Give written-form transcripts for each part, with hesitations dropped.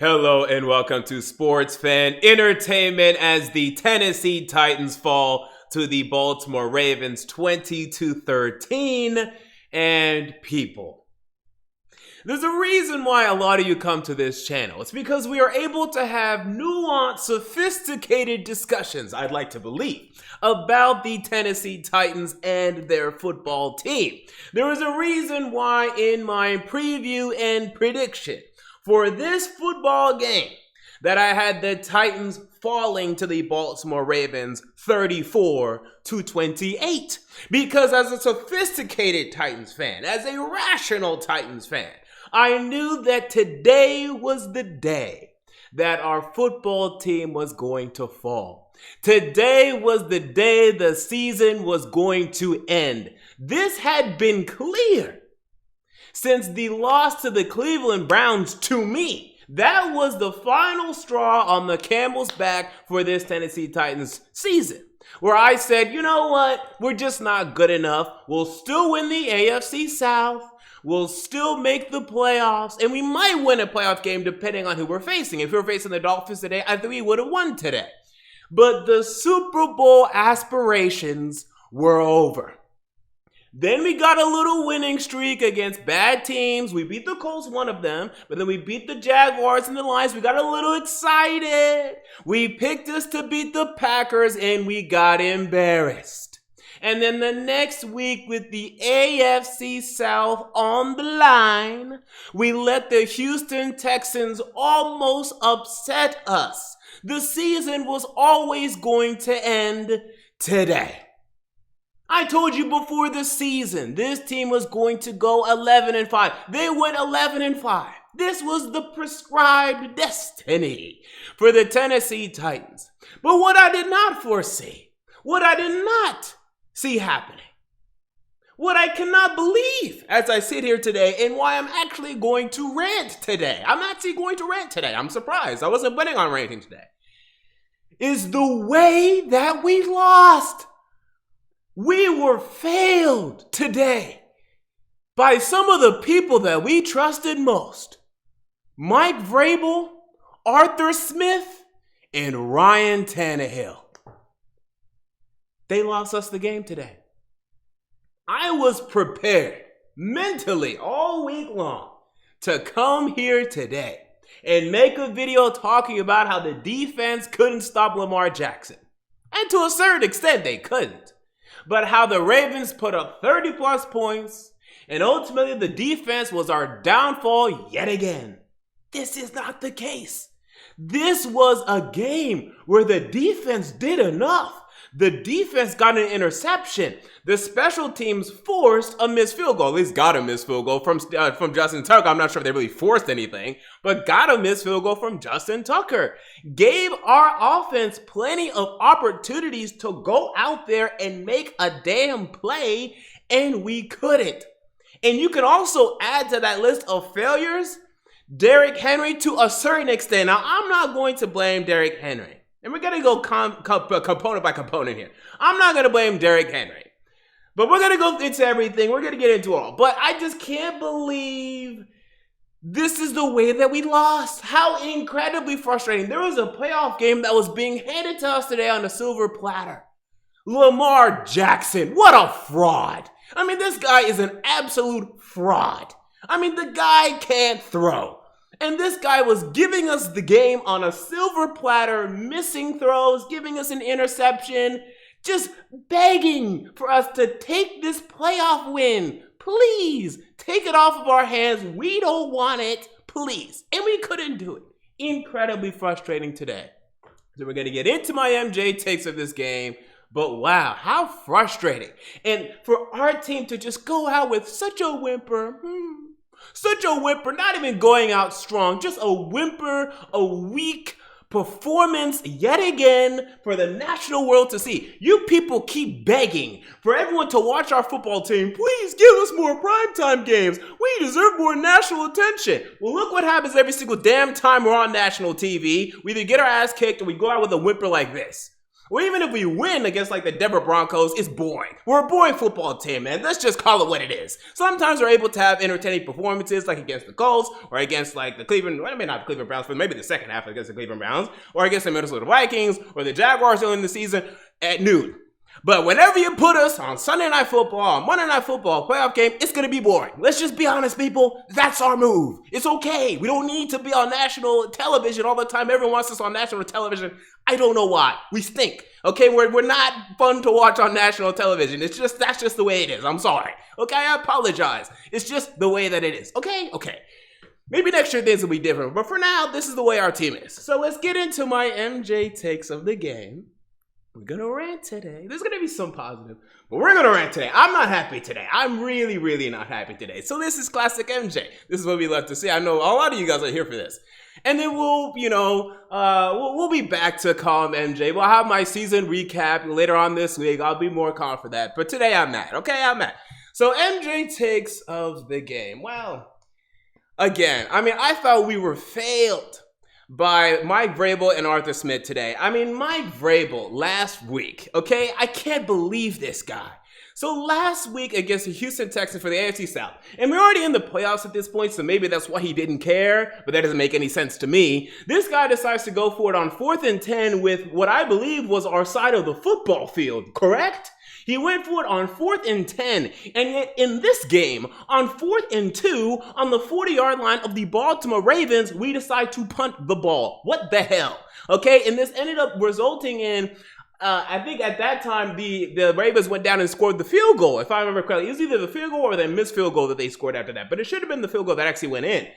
Hello and welcome to Sports Fan Entertainment as the Tennessee Titans fall to the Baltimore Ravens 20-13. And people, there's a reason why a lot of you come to this channel. It's because we are able to have nuanced, sophisticated discussions, I'd like to believe, about the Tennessee Titans and their football team. There is a reason why in my preview and prediction for this football game that I had the Titans falling to the Baltimore Ravens 34-28. Because as a sophisticated Titans fan, as a rational Titans fan, I knew that today was the day that our football team was going to fall. Today was the day the season was going to end. This had been clear since the loss to the Cleveland Browns. To me, that was the final straw on the camel's back for this Tennessee Titans season, where I said, you know what, we're just not good enough. We'll still win the AFC South. We'll still make the playoffs, and we might win a playoff game depending on who we're facing. If we were facing the Dolphins today, I think we would have won today. But the Super Bowl aspirations were over. Then we got a little winning streak against bad teams. We beat the Colts, one of them, but then we beat the Jaguars and the Lions. We got a little excited. We picked us to beat the Packers, and we got embarrassed. And then the next week, with the AFC South on the line, we let the Houston Texans almost upset us. The season was always going to end today. I told you before the season, this team was going to go 11-5. They went 11-5. This was the prescribed destiny for the Tennessee Titans. But what I did not foresee, what I did not see happening, what I cannot believe as I sit here today, and why I'm actually going to rant today. I'm actually going to rant today. I'm surprised. I wasn't planning on ranting today. Is the way that we lost. We were failed today by some of the people that we trusted most. Mike Vrabel, Arthur Smith, and Ryan Tannehill. They lost us the game today. I was prepared mentally all week long to come here today and make a video talking about how the defense couldn't stop Lamar Jackson. And to a certain extent, they couldn't. But how the Ravens put up 30-plus points, and ultimately the defense was our downfall yet again. This is not the case. This was a game where the defense did enough. The defense got an interception. The special teams forced a missed field goal. At least got a missed field goal from Justin Tucker. I'm not sure if they really forced anything, but got a missed field goal from Justin Tucker. Gave our offense plenty of opportunities to go out there and make a damn play, and we couldn't. And you can also add to that list of failures Derrick Henry to a certain extent. Now, I'm not going to blame Derrick Henry. And we're going to go component by component here. I'm not going to blame Derrick Henry. But we're going to go into everything. We're going to get into it all. But I just can't believe this is the way that we lost. How incredibly frustrating. There was a playoff game that was being handed to us today on a silver platter. Lamar Jackson. What a fraud. I mean, this guy is an absolute fraud. I mean, the guy can't throw. And this guy was giving us the game on a silver platter, missing throws, giving us an interception, just begging for us to take this playoff win. Please, take it off of our hands. We don't want it, please. And we couldn't do it. Incredibly frustrating today. So we're going to get into my MJ takes of this game. But wow, how frustrating. And for our team to just go out with such a whimper, not even going out strong, just a whimper, a weak performance yet again for the national world to see. You people keep begging for everyone to watch our football team. Please give us more primetime games. We deserve more national attention. Well, look what happens every single damn time we're on national TV. We either get our ass kicked or we go out with a whimper like this. Or even if we win against like the Denver Broncos, it's boring. We're a boring football team, man. Let's just call it what it is. Sometimes we're able to have entertaining performances like against the Colts or against like the Cleveland, well, maybe not the Cleveland Browns, but maybe the second half against the Cleveland Browns or against the Minnesota Vikings or the Jaguars early in the season at noon. But whenever you put us on Sunday Night Football, on Monday Night Football, playoff game, it's going to be boring. Let's just be honest, people. That's our move. It's okay. We don't need to be on national television all the time. Everyone wants us on national television. I don't know why. We stink. Okay, we're not fun to watch on national television. That's just the way it is. I'm sorry. Okay, I apologize. It's just the way that it is. Okay. Maybe next year things will be different. But for now, this is the way our team is. So let's get into my MJ takes of the game. We're going to rant today. There's going to be some positive, but we're going to rant today. I'm not happy today. I'm really, really not happy today. So this is classic MJ. This is what we love to see. I know a lot of you guys are here for this. And then we'll be back to calm MJ. We'll have my season recap later on this week. I'll be more calm for that. But today I'm mad. Okay, I'm mad. So MJ takes of the game. Well, again, I thought we were failed by Mike Vrabel and Arthur Smith today. Mike Vrabel last week, okay? I can't believe this guy. So last week against the Houston Texans for the AFC South, and we're already in the playoffs at this point, so maybe that's why he didn't care, but that doesn't make any sense to me. This guy decides to go for it on 4th and 10 with what I believe was our side of the football field, correct? He went for it on 4th and 10, and yet in this game, on 4th and 2, on the 40-yard line of the Baltimore Ravens, we decide to punt the ball. What the hell? Okay, and this ended up resulting in, I think at that time, the Ravens went down and scored the field goal, if I remember correctly. It was either the field goal or the missed field goal that they scored after that, but it should have been the field goal that actually went in.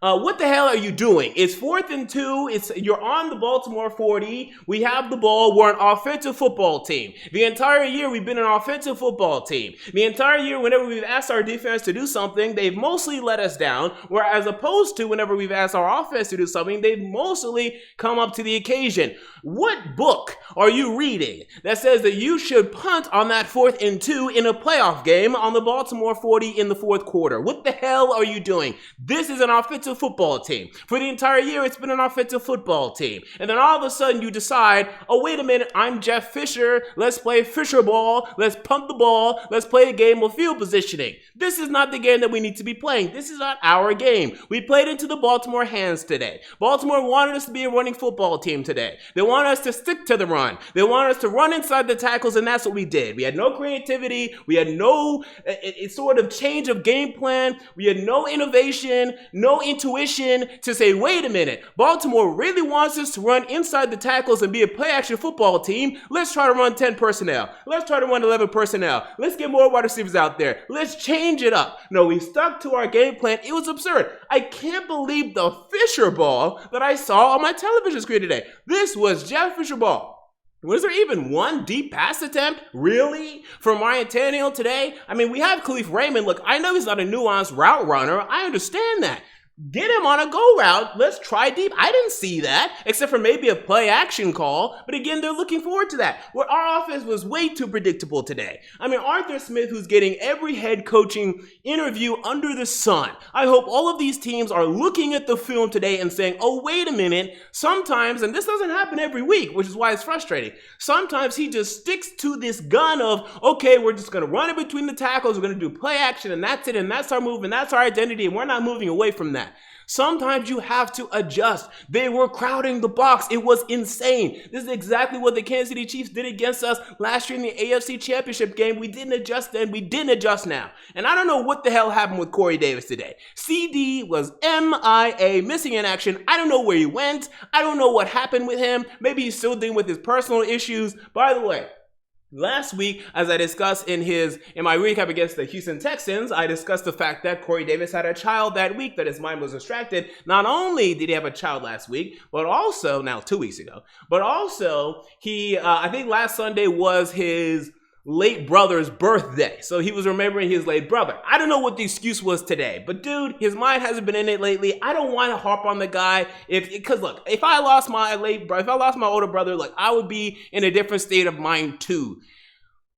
What the hell are you doing? It's 4th and 2. You're on the Baltimore 40. We have the ball. We're an offensive football team. The entire year, we've been an offensive football team. The entire year, whenever we've asked our defense to do something, they've mostly let us down. Whereas opposed to whenever we've asked our offense to do something, they've mostly come up to the occasion. What book are you reading that says that you should punt on that 4th and 2 in a playoff game on the Baltimore 40 in the 4th quarter? What the hell are you doing? This is an offensive football team. For the entire year, it's been an offensive football team. And then all of a sudden you decide, oh, wait a minute, I'm Jeff Fisher. Let's play Fisher ball. Let's punt the ball. Let's play a game of field positioning. This is not the game that we need to be playing. This is not our game. We played into the Baltimore hands today. Baltimore wanted us to be a running football team today. They wanted us to stick to the run. They wanted us to run inside the tackles, and that's what we did. We had no creativity. We had no sort of change of game plan. We had no innovation, no intuition to say, wait a minute, Baltimore really wants us to run inside the tackles and be a play-action football team. Let's try to run 10 personnel. Let's try to run 11 personnel. Let's get more wide receivers out there. Let's change it up. No, we stuck to our game plan. It was absurd. I can't believe the Fisher ball that I saw on my television screen today. This was Jeff Fisher ball. Was there even one deep pass attempt, really, from Ryan Tannehill today? We have Khalif Raymond. Look, I know he's not a nuanced route runner. I understand that. Get him on a go route. Let's try deep. I didn't see that, except for maybe a play action call. But again, they're looking forward to that. Where our offense was way too predictable today. Arthur Smith, who's getting every head coaching interview under the sun. I hope all of these teams are looking at the film today and saying, oh, wait a minute. Sometimes, and this doesn't happen every week, which is why it's frustrating. Sometimes he just sticks to this gun of, okay, we're just going to run it between the tackles. We're going to do play action, and that's it. And that's our move, and that's our identity. And we're not moving away from that. Sometimes you have to adjust. They were crowding the box. It was insane. This is exactly what the Kansas City Chiefs did against us last year in the AFC Championship game. We didn't adjust then. We didn't adjust now. And I don't know what the hell happened with Corey Davis today. CD was MIA, missing in action. I don't know where he went. I don't know what happened with him. Maybe he's still dealing with his personal issues. By the way, last week, as I discussed in my recap against the Houston Texans, I discussed the fact that Corey Davis had a child that week, that his mind was distracted. Not only did he have a child last week, but also, now 2 weeks ago, but also he, I think last Sunday was his late brother's birthday. So he was remembering his late brother. I don't know what the excuse was today, but dude, his mind hasn't been in it lately. I don't want to harp on the guy because look, if I lost my older brother, like I would be in a different state of mind too.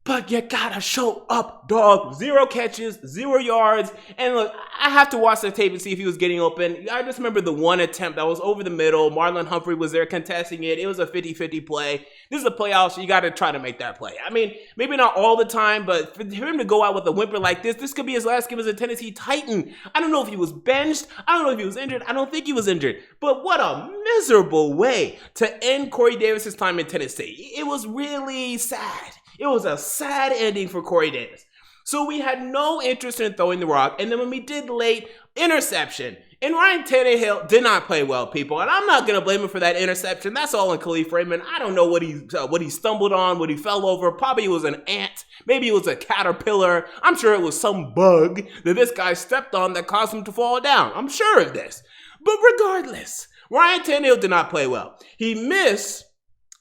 But you gotta show up, dog. 0 catches, 0 yards. And look, I have to watch the tape and see if he was getting open. I just remember the one attempt that was over the middle. Marlon Humphrey was there contesting it. It was a 50-50 play. This is a playoff, so you gotta try to make that play. I mean, maybe not all the time, but for him to go out with a whimper like this could be his last game as a Tennessee Titan. I don't know if he was benched. I don't know if he was injured. I don't think he was injured. But what a miserable way to end Corey Davis's time in Tennessee. It was really sad. It was a sad ending for Corey Davis. So we had no interest in throwing the rock. And then when we did late, interception. And Ryan Tannehill did not play well, people. And I'm not going to blame him for that interception. That's all on Khalif Raymond. I don't know what he stumbled on, what he fell over. Probably it was an ant. Maybe it was a caterpillar. I'm sure it was some bug that this guy stepped on that caused him to fall down. I'm sure of this. But regardless, Ryan Tannehill did not play well. He missed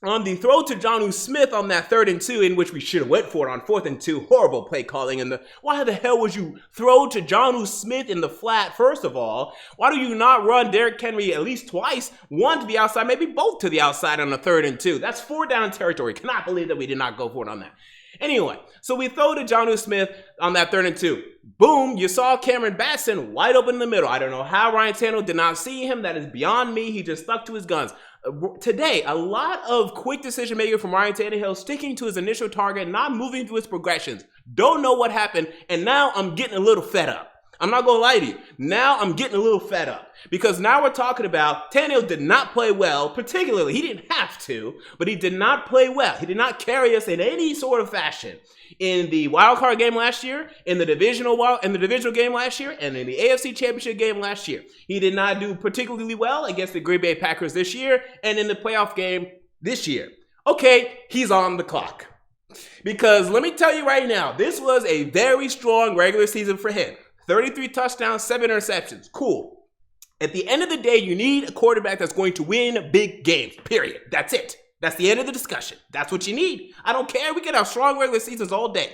on the throw to Jonnu Smith on that 3rd and 2, in which we should have went for it on 4th and 2. Horrible play calling. And why the hell would you throw to Jonnu Smith in the flat, first of all? Why do you not run Derrick Henry at least twice? One to the outside, maybe both to the outside on the 3rd and 2. That's 4 down territory. Cannot believe that we did not go for it on that. Anyway, so we throw to Jonnu Smith on that 3rd and 2. Boom, you saw Cameron Batson wide open in the middle. I don't know how Ryan Tannehill did not see him. That is beyond me. He just stuck to his guns. Today, a lot of quick decision making from Ryan Tannehill, sticking to his initial target, not moving through his progressions. Don't know what happened, and now I'm getting a little fed up. I'm not going to lie to you. Now I'm getting a little fed up because now we're talking about Tannehill did not play well, particularly. He didn't have to, but he did not play well. He did not carry us in any sort of fashion in the wild card game last year, in the divisional game last year, and in the AFC Championship game last year. He did not do particularly well against the Green Bay Packers this year and in the playoff game this year. Okay, he's on the clock. Because let me tell you right now, this was a very strong regular season for him. 33 touchdowns, 7 interceptions. Cool. At the end of the day, you need a quarterback that's going to win big games, period. That's it. That's the end of the discussion. That's what you need. I don't care. We can have strong regular seasons all day.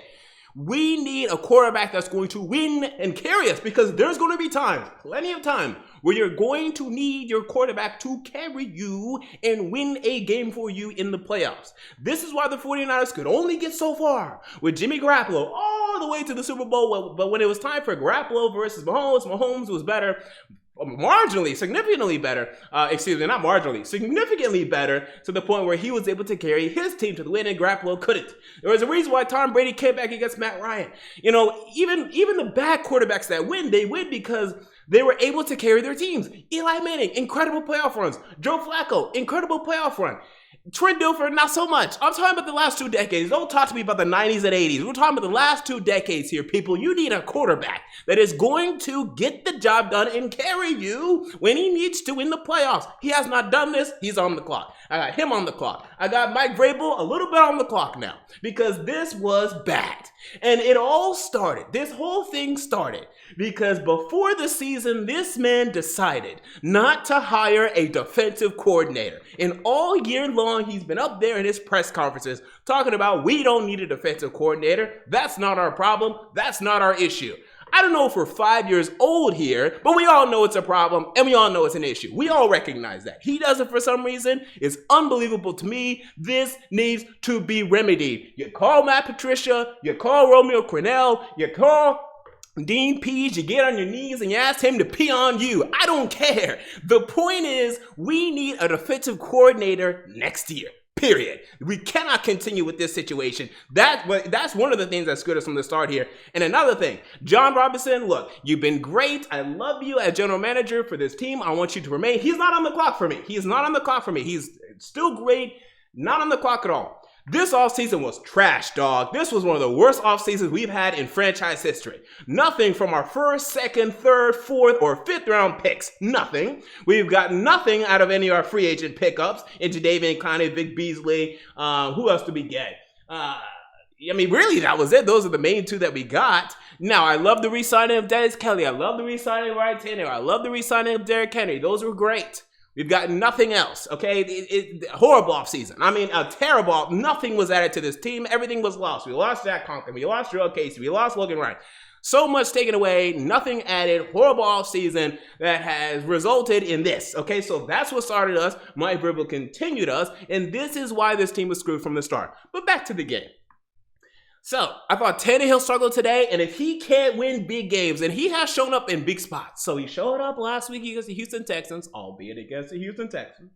We need a quarterback that's going to win and carry us because there's going to be times, plenty of time, where you're going to need your quarterback to carry you and win a game for you in the playoffs. This is why the 49ers could only get so far with Jimmy Garoppolo all the way to the Super Bowl. But when it was time for Garoppolo versus Mahomes was better. Significantly better to the point where he was able to carry his team to the win and Garoppolo couldn't. There was a reason why Tom Brady came back against Matt Ryan. You know, even the bad quarterbacks that win, they win because they were able to carry their teams. Eli Manning, incredible playoff runs. Joe Flacco, incredible playoff run. Trent Dilfer, not so much. I'm talking about the last 2 decades. Don't talk to me about the 90s and 80s. We're talking about the last 2 decades here, people. You need a quarterback that is going to get the job done and carry you when he needs to in the playoffs. He has not done this. He's on the clock. I got him on the clock. I got Mike Vrabel a little bit on the clock now because this was bad. And it all started. This whole thing started because before the season, this man decided not to hire a defensive coordinator. And all year long, he's been up there in his press conferences talking about we don't need a defensive coordinator. That's not our problem. That's not our issue. I don't know if we're 5 years old here, but we all know it's a problem and we all know it's an issue. We all recognize that. He does it for some reason. It's unbelievable to me. This needs to be remedied. You call Matt Patricia, you call Romeo Crennel, you call Dean Pease, you get on your knees and you ask him to pee on you. I don't care. The point is, we need a defensive coordinator next year. Period. We cannot continue with this situation. That's one of the things that screwed us from the start here. And another thing, John Robinson, look, you've been great. I love you as general manager for this team. I want you to remain. He's not on the clock for me. He's not on the clock for me. He's still great. Not on the clock at all. This offseason was trash, dog. This was one of the worst offseasons we've had in franchise history. Nothing from our first, second, third, fourth, or fifth round picks. Nothing. We've got nothing out of any of our free agent pickups into David Clowney, Vic Beasley. Who else did we get? Really, that was it. Those are the main 2 that we got. Now, I love the re-signing of Dennis Kelly. I love the re-signing of Ryan Tannehill. I love the re-signing of Derrick Henry. Those were great. We've got nothing else, okay? Horrible offseason. A terrible. Nothing was added to this team. Everything was lost. We lost Jack Conklin. We lost Jarrell Casey. We lost Logan Ryan. So much taken away. Nothing added. Horrible offseason that has resulted in this, okay? So that's what started us. Mike Vrabel continued us. And this is why this team was screwed from the start. But back to the game. So I thought Tannehill struggled today, and if he can't win big games, and he has shown up in big spots. So he showed up last week against the Houston Texans, albeit against the Houston Texans.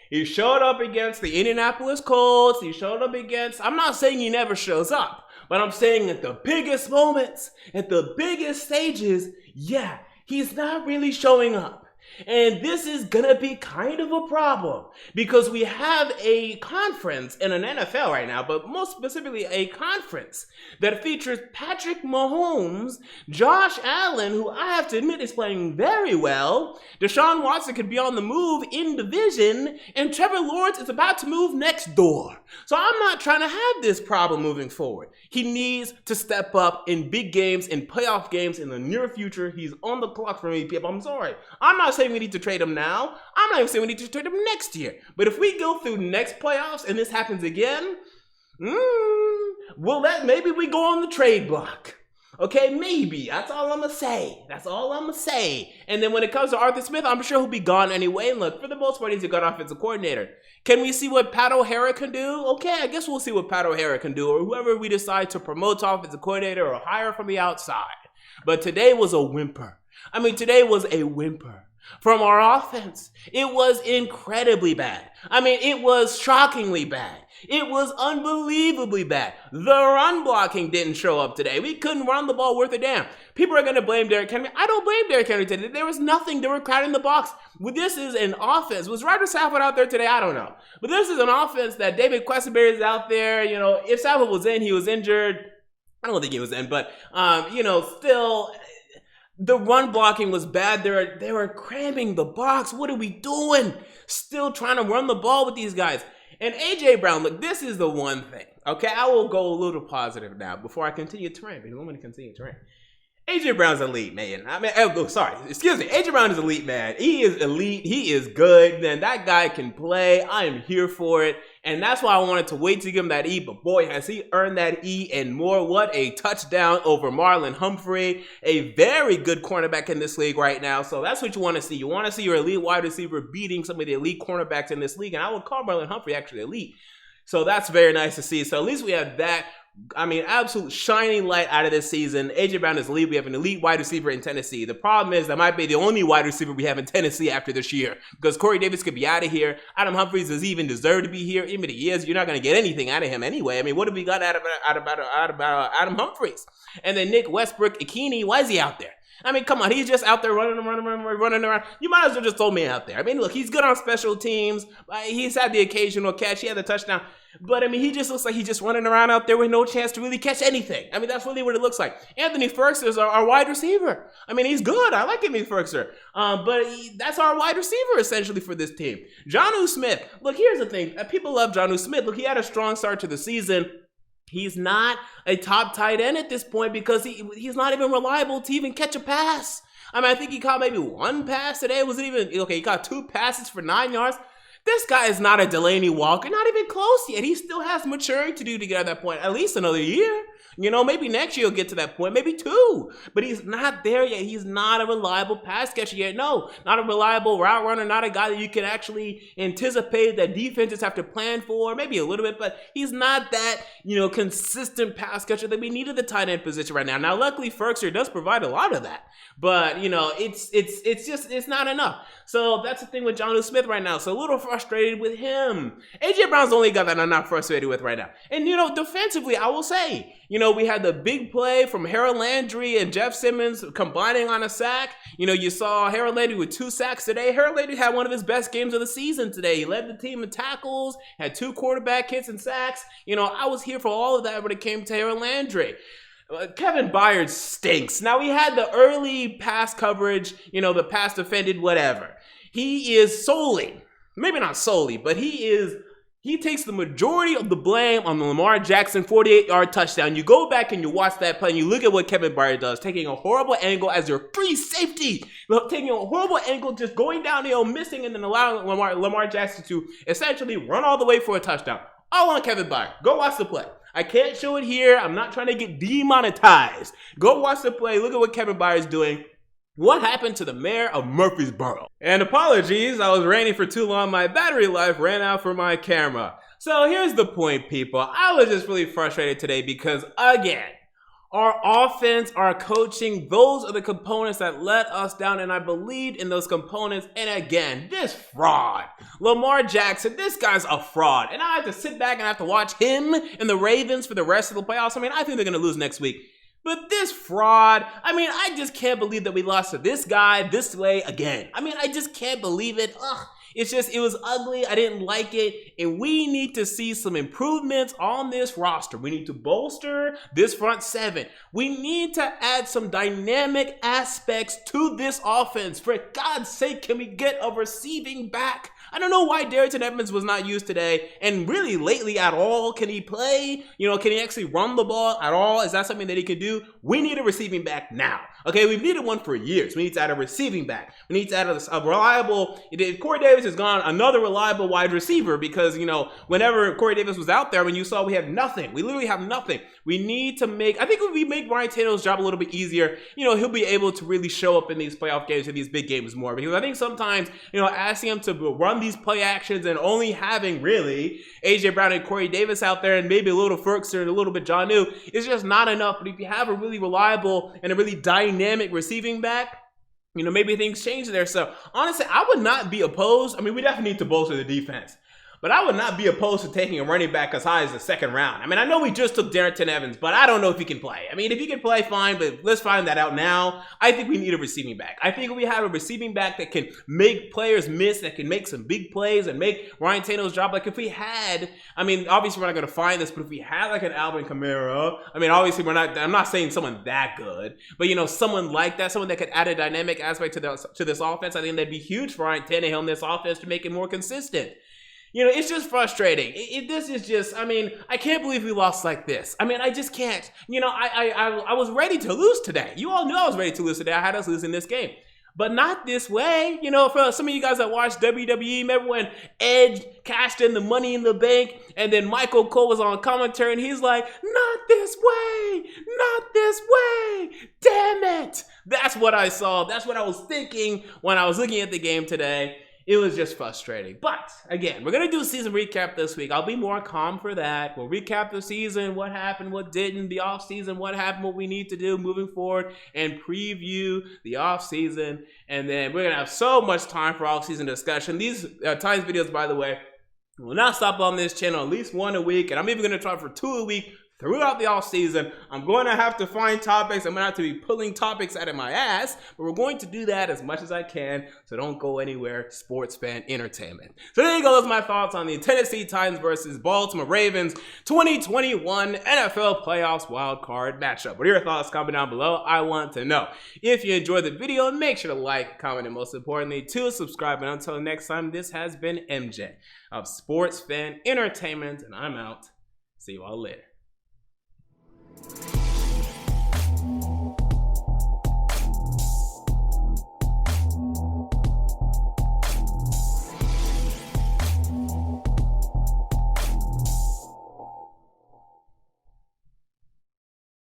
He showed up against the Indianapolis Colts. He showed up against, I'm not saying he never shows up, but I'm saying at the biggest moments, at the biggest stages, yeah, he's not really showing up. And this is gonna be kind of a problem because we have a conference in an NFL right now, but most specifically a conference that features Patrick Mahomes, Josh Allen, who I have to admit is playing very well, Deshaun Watson could be on the move in division, and Trevor Lawrence is about to move next door. So I'm not trying to have this problem moving forward. He needs to step up in big games, in playoff games in the near future. He's on the clock for me, people. I'm sorry. I'm not saying we need to trade him now. I'm not even saying we need to trade him next year. But if we go through next playoffs and this happens again, well, maybe we go on the trade block. Okay, maybe. That's all I'm going to say. That's all I'm going to say. And then when it comes to Arthur Smith, I'm sure he'll be gone anyway. And look, for the most part, he's a good offensive coordinator. Can we see what Pat O'Hara can do? Okay, I guess we'll see what Pat O'Hara can do, or whoever we decide to promote to offensive coordinator or hire from the outside. But today was a whimper. Today was a whimper from our offense. It was incredibly bad. It was shockingly bad. It was unbelievably bad. The run blocking didn't show up today. We couldn't run the ball worth a damn. People are going to blame Derrick Henry. I don't blame Derrick Henry today. There was nothing. They were crowding the box. This is an offense. Was Ryder Safford out there today? I don't know. But this is an offense that David Questenberry is out there. If Safford was in, he was injured. I don't think he was in, but, still, the run blocking was bad. They were cramming the box. What are we doing? Still trying to run the ball with these guys. And A.J. Brown, look, this is the one thing, okay? I will go a little positive now before I continue to rant, because I'm going to continue to rant. A.J. Brown's elite, man. A.J. Brown is elite, man. He is elite. He is good. Man, that guy can play. I am here for it. And that's why I wanted to wait to give him that E. But boy, has he earned that E and more. What a touchdown over Marlon Humphrey. A very good cornerback in this league right now. So that's what you want to see. You want to see your elite wide receiver beating some of the elite cornerbacks in this league. And I would call Marlon Humphrey actually elite. So that's very nice to see. So at least we have that. Absolute shining light out of this season. A.J. Brown is elite. We have an elite wide receiver in Tennessee. The problem is that might be the only wide receiver we have in Tennessee after this year, because Corey Davis could be out of here. Adam Humphries does he even deserve to be here? Even if he is, you're not going to get anything out of him anyway. What have we got out of Adam Humphries? And then Nick Westbrook-Ikhine, why is he out there? Come on, he's just out there running around. You might as well just throw me out there. Look, he's good on special teams. He's had the occasional catch. He had the touchdown. But, he just looks like he's just running around out there with no chance to really catch anything. That's really what it looks like. Anthony Firkser is our wide receiver. He's good. I like Anthony Firkser. But that's our wide receiver, essentially, for this team. Jonnu Smith. Look, here's the thing. People love Jonnu Smith. Look, he had a strong start to the season. He's not a top tight end at this point because he's not even reliable to even catch a pass. I think he caught maybe one pass today. He caught 2 passes for 9 yards. This guy is not a Delaney Walker, not even close yet. He still has maturing to do to get at that point, at least another year. Maybe next year he'll get to that point, maybe 2. But he's not there yet. He's not a reliable pass catcher yet. No, not a reliable route runner, not a guy that you can actually anticipate that defenses have to plan for, maybe a little bit, but he's not that, consistent pass catcher that we need at the tight end position right now. Now, luckily, Firkser does provide a lot of that, but, it's not enough. So that's the thing with Jonnu Smith right now. So a little frustrated with him. A.J. Brown's the only guy that I'm not frustrated with right now. And, defensively, I will say, we had the big play from Harold Landry and Jeff Simmons combining on a sack. You saw Harold Landry with 2 sacks today. Harold Landry had one of his best games of the season today. He led the team in tackles, had 2 quarterback hits and sacks. I was here for all of that when it came to Harold Landry. Kevin Byard stinks. Now, he had the early pass coverage, the pass defended, whatever. He is solely, maybe not solely, but he takes the majority of the blame on the Lamar Jackson 48-yard touchdown. You go back and you watch that play and you look at what Kevin Byard does, taking a horrible angle as your free safety, taking a horrible angle, just going downhill, missing, and then allowing Lamar Jackson to essentially run all the way for a touchdown. All on Kevin Byard. Go watch the play. I can't show it here. I'm not trying to get demonetized. Go watch the play. Look at what Kevin Byard is doing. What happened to the mayor of Murfreesboro? And apologies, I was ranting for too long. My battery life ran out for my camera. So here's the point, people. I was just really frustrated today because, again, our offense, our coaching, those are the components that let us down, and I believed in those components. And again, this fraud. Lamar Jackson, this guy's a fraud. And I have to sit back and I have to watch him and the Ravens for the rest of the playoffs. I mean, I think they're going to lose next week. But this fraud, I mean, I just can't believe that we lost to this guy this way again. I mean, I just can't believe it. Ugh. It's just, it was ugly. I didn't like it. And we need to see some improvements on this roster. We need to bolster this front seven. We need to add some dynamic aspects to this offense. For God's sake, can we get a receiving back? I don't know why Darrington Evans was not used today, and really lately at all. Can he play? Can he actually run the ball at all? Is that something that he can do? We need a receiving back now. Okay, we've needed one for years. We need to add a receiving back. We need to add a reliable, if Corey Davis is gone, another reliable wide receiver, because, whenever Corey Davis was out there, when you saw we had nothing, we literally have nothing. We need to I think if we make Ryan Tannehill's job a little bit easier, he'll be able to really show up in these playoff games and these big games more, because I think sometimes, asking him to run these play actions and only having really AJ Brown and Corey Davis out there and maybe a little Ferkser and a little bit John New is just not enough. But if you have a really reliable and a really dynamic receiving back, maybe things change there. So honestly, I would not be opposed. I mean, we definitely need to bolster the defense, but I would not be opposed to taking a running back as high as the second round. I mean, I know we just took Darrington Evans, but I don't know if he can play. I mean, if he can play, fine, but let's find that out now. I think we need a receiving back. I think we have a receiving back that can make players miss, that can make some big plays and make Ryan Tannehill's job. Like if we had, I mean, obviously we're not going to find this, but if we had like an Alvin Kamara, I mean, obviously I'm not saying someone that good, but someone like that, someone that could add a dynamic aspect to this offense, I think that'd be huge for Ryan Tannehill in this offense to make it more consistent. It's just frustrating. This is just, I mean, I can't believe we lost like this. I mean, I just can't. I was ready to lose today. You all knew I was ready to lose today. I had us losing this game. But not this way. For some of you guys that watch WWE, remember when Edge cashed in the Money in the Bank and then Michael Cole was on commentary and he's like, not this way, not this way, damn it. That's what I saw. That's what I was thinking when I was looking at the game today. It was just frustrating. But again, we're going to do a season recap this week. I'll be more calm for that. We'll recap the season, what happened, what didn't, the offseason, what happened, what we need to do moving forward, and preview the offseason. And then we're going to have so much time for offseason discussion. These Titans videos, by the way, will not stop on this channel, at least one a week. And I'm even going to try for 2 a week throughout the off season. I'm going to have to find topics. I'm going to have to be pulling topics out of my ass, but we're going to do that as much as I can, so don't go anywhere, sports fan entertainment. So there you go. Those are my thoughts on the Tennessee Titans versus Baltimore Ravens 2021 NFL Playoffs Wild Card matchup. What are your thoughts? Comment down below. I want to know. If you enjoyed the video, make sure to like, comment, and most importantly, to subscribe. And until next time, this has been MJ of Sports Fan Entertainment, and I'm out. See you all later.